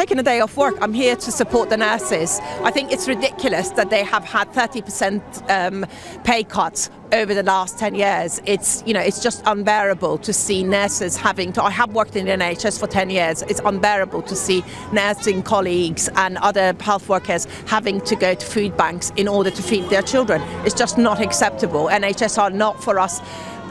taken a day off work. I'm here to support the nurses. I think it's ridiculous that they have had 30% pay cuts over the last 10 years. It's just unbearable to see nurses having to. I have worked in the NHS for 10 years. It's unbearable to see nursing colleagues and other health workers having to go to food banks in order to feed their children. It's just not acceptable. NHS are not for us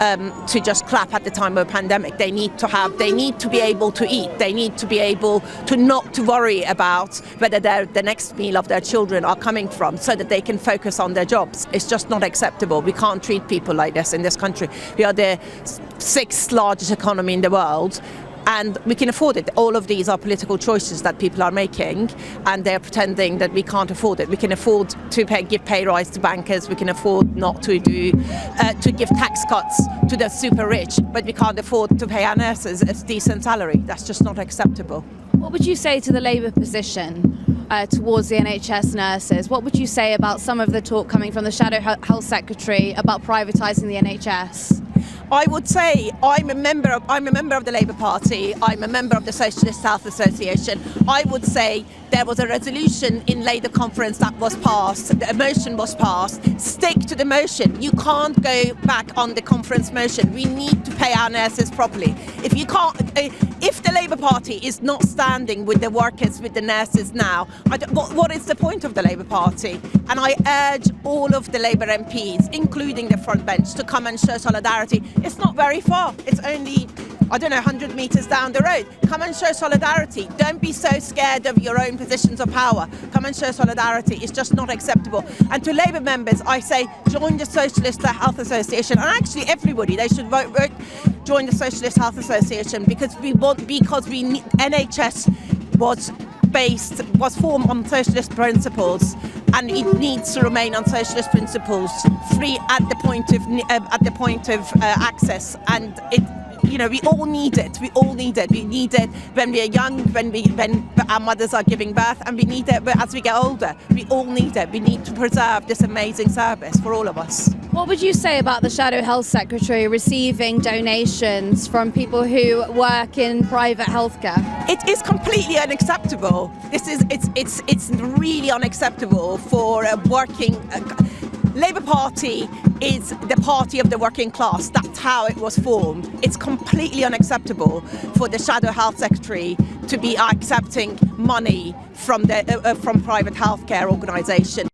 to just clap at the time of a pandemic. They need to be able to eat. They need to be able to not to worry about whether the next meal of their children are coming from, so that they can focus on their jobs. It's just not acceptable. We can't treat people like this in this country. We are the 6th largest economy in the world, and we can afford it. All of these are political choices that people are making, and they're pretending that we can't afford it. We can afford to give pay rise to bankers. We can afford not to give tax cuts to the super rich, but we can't afford to pay our nurses a decent salary. That's just not acceptable. What would you say to the Labour position towards the NHS nurses? What would you say about some of the talk coming from the Shadow Health Secretary about privatising the NHS? I would say I'm a member of the Labour Party. I'm a member of the Socialist Health Association. I would say there was a resolution in Labour conference that was passed. A motion was passed. Stick to the motion. You can't go back on the conference motion. We need to pay our nurses properly. If the Labour Party is not standing with the workers, with the nurses now, what is the point of the Labour Party? And I urge all of the Labour MPs, including the front bench, to come and show solidarity. It's not very far. It's only, 100 metres down the road. Come and show solidarity. Don't be so scared of your own positions of power. Come and show solidarity. It's just not acceptable. And to Labour members, I say join the Socialist Health Association, and actually everybody, they should vote join the Socialist Health Association, because NHS was formed on socialist principles, and it needs to remain on socialist principles, free at the point of access. And we all need it. We all need it. We need it when we are young, when our mothers are giving birth, and we need it as we get older. We all need it. We need to preserve this amazing service for all of us. What would you say about the Shadow Health Secretary receiving donations from people who work in private healthcare? It is completely unacceptable. It's really unacceptable for a working. Labour Party is the party of the working class. That's how it was formed. It's completely unacceptable for the Shadow Health Secretary to be accepting money from private healthcare organisation.